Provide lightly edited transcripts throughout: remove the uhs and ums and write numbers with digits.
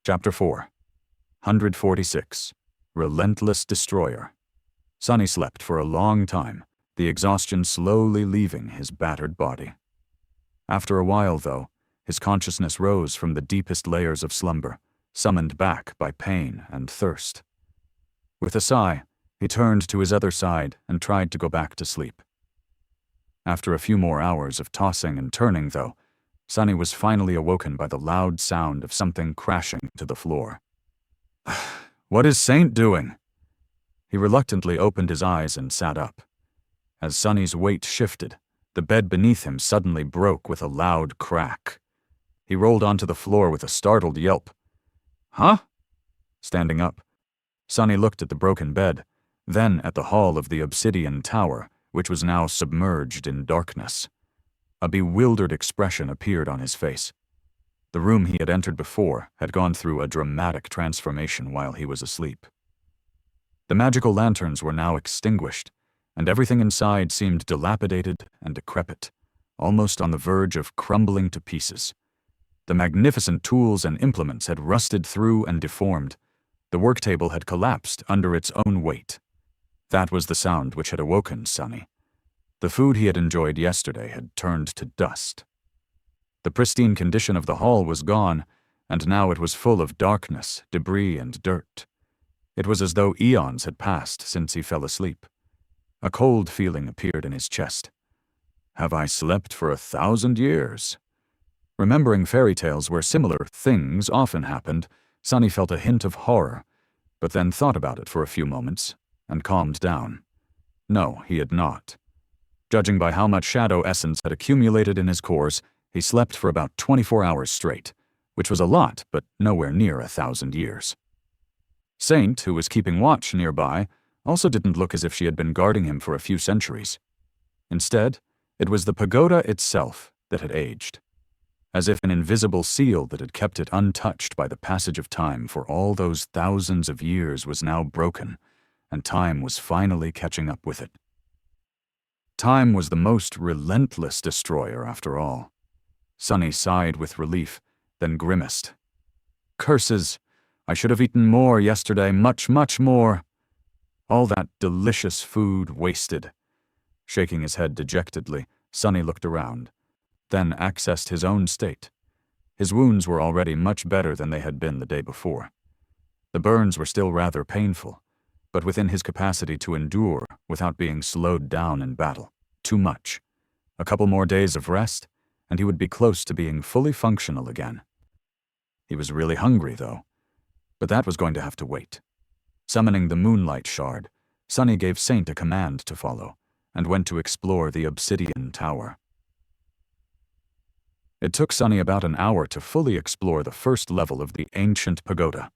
Chapter 4. 146. Relentless Destroyer. Sonny slept for a long time, the exhaustion slowly leaving his battered body. After a while, though, his consciousness rose from the deepest layers of slumber, summoned back by pain and thirst. With a sigh, he turned to his other side and tried to go back to sleep. After a few more hours of tossing and turning, though, Sonny was finally awoken by the loud sound of something crashing to the floor. "What is Saint doing?" He reluctantly opened his eyes and sat up. As Sonny's weight shifted, the bed beneath him suddenly broke with a loud crack. He rolled onto the floor with a startled yelp. "Huh?" Standing up, Sonny looked at the broken bed, then at the hall of the obsidian tower, which was now submerged in darkness. A bewildered expression appeared on his face. The room he had entered before had gone through a dramatic transformation while he was asleep. The magical lanterns were now extinguished, and everything inside seemed dilapidated and decrepit, almost on the verge of crumbling to pieces. The magnificent tools and implements had rusted through and deformed. The work table had collapsed under its own weight. That was the sound which had awoken Sonny. The food he had enjoyed yesterday had turned to dust. The pristine condition of the hall was gone, and now it was full of darkness, debris, and dirt. It was as though eons had passed since he fell asleep. A cold feeling appeared in his chest. Have I slept for 1,000 years? Remembering fairy tales where similar things often happened, Sonny felt a hint of horror, but then thought about it for a few moments and calmed down. No, he had not. Judging by how much shadow essence had accumulated in his cores, he slept for about 24 hours straight, which was a lot, but nowhere near 1,000 years. Saint, who was keeping watch nearby, also didn't look as if she had been guarding him for a few centuries. Instead, it was the pagoda itself that had aged, as if an invisible seal that had kept it untouched by the passage of time for all those thousands of years was now broken, and time was finally catching up with it. Time was the most relentless destroyer, after all. Sonny sighed with relief, then grimaced. Curses! I should have eaten more yesterday, much, much more. All that delicious food wasted. Shaking his head dejectedly, Sonny looked around, then accessed his own state. His wounds were already much better than they had been the day before. The burns were still rather painful, but within his capacity to endure without being slowed down in battle. Too much. A couple more days of rest, and he would be close to being fully functional again. He was really hungry, though, but that was going to have to wait. Summoning the moonlight shard, Sonny gave Saint a command to follow, and went to explore the obsidian tower. It took Sonny about an hour to fully explore the first level of the ancient pagoda.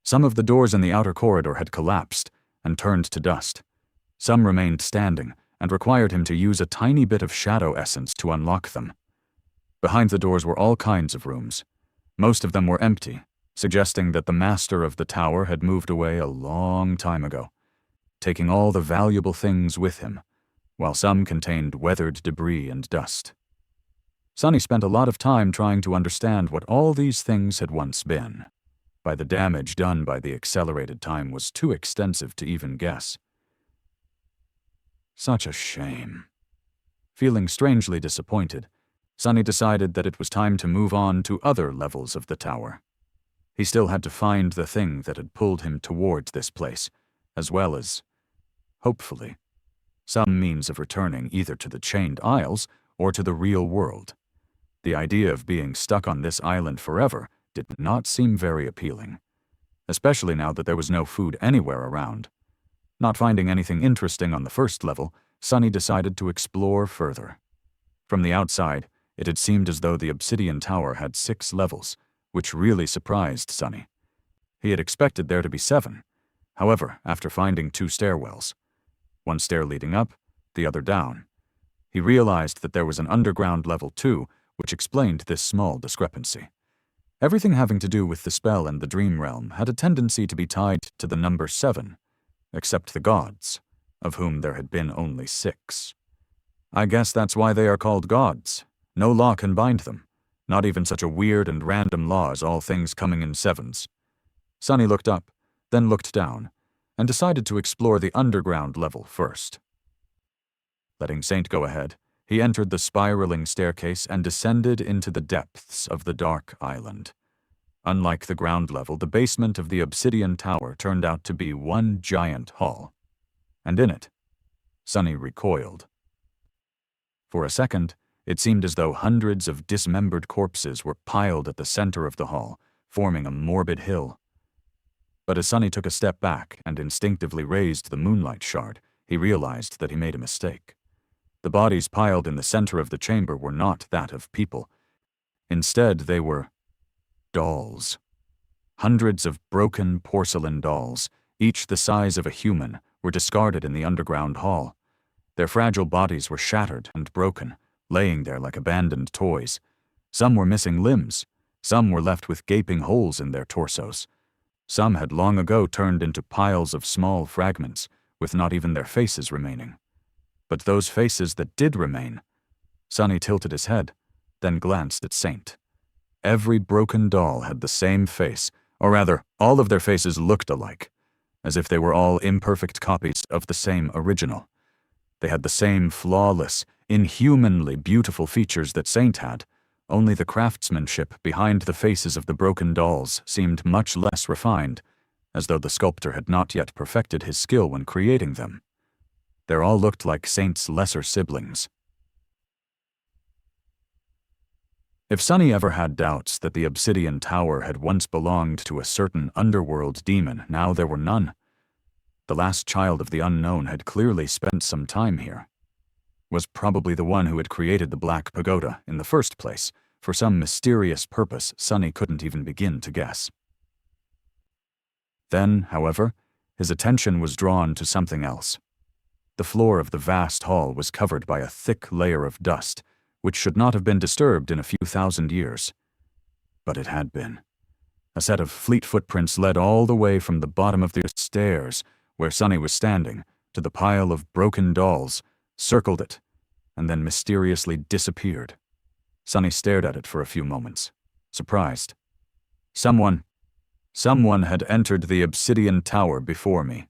Some of the doors in the outer corridor had collapsed and turned to dust. Some remained standing and required him to use a tiny bit of shadow essence to unlock them. Behind the doors were all kinds of rooms. Most of them were empty, suggesting that the master of the tower had moved away a long time ago, taking all the valuable things with him, while some contained weathered debris and dust. Sonny spent a lot of time trying to understand what all these things had once been. By the damage done by the accelerated time was too extensive to even guess. Such a shame. Feeling strangely disappointed, Sonny decided that it was time to move on to other levels of the tower. He still had to find the thing that had pulled him towards this place, as well as, hopefully, some means of returning either to the Chained Isles or to the real world. The idea of being stuck on this island forever did not seem very appealing, especially now that there was no food anywhere around. Not finding anything interesting on the first level, Sonny decided to explore further. From the outside, it had seemed as though the obsidian tower had 6 levels, which really surprised Sonny. He had expected there to be 7. However, after finding 2 stairwells, one stair leading up, the other down, he realized that there was an underground level too, which explained this small discrepancy. Everything having to do with the spell and the dream realm had a tendency to be tied to the number 7, except the gods, of whom there had been only 6. I guess that's why they are called gods. No law can bind them. Not even such a weird and random law as all things coming in sevens. Sonny looked up, then looked down, and decided to explore the underground level first. Letting Saint go ahead, he entered the spiraling staircase and descended into the depths of the dark island. Unlike the ground level, the basement of the obsidian tower turned out to be one giant hall. And in it, Sonny recoiled. For a second, it seemed as though hundreds of dismembered corpses were piled at the center of the hall, forming a morbid hill. But as Sonny took a step back and instinctively raised the moonlight shard, he realized that he made a mistake. The bodies piled in the center of the chamber were not that of people. Instead, they were dolls. Hundreds of broken porcelain dolls, each the size of a human, were discarded in the underground hall. Their fragile bodies were shattered and broken, laying there like abandoned toys. Some were missing limbs. Some were left with gaping holes in their torsos. Some had long ago turned into piles of small fragments, with not even their faces remaining. But those faces that did remain, Sonny tilted his head, then glanced at Saint. Every broken doll had the same face, or rather, all of their faces looked alike, as if they were all imperfect copies of the same original. They had the same flawless, inhumanly beautiful features that Saint had, only the craftsmanship behind the faces of the broken dolls seemed much less refined, as though the sculptor had not yet perfected his skill when creating them. They all looked like Saint's lesser siblings. If Sonny ever had doubts that the obsidian tower had once belonged to a certain underworld demon, now there were none. The last child of the unknown had clearly spent some time here. Was probably the one who had created the Black Pagoda in the first place, for some mysterious purpose Sonny couldn't even begin to guess. Then, however, his attention was drawn to something else. The floor of the vast hall was covered by a thick layer of dust, which should not have been disturbed in a few thousand years. But it had been. A set of fleet footprints led all the way from the bottom of the stairs, where Sonny was standing, to the pile of broken dolls, circled it, and then mysteriously disappeared. Sonny stared at it for a few moments, surprised. Someone had entered the obsidian tower before me.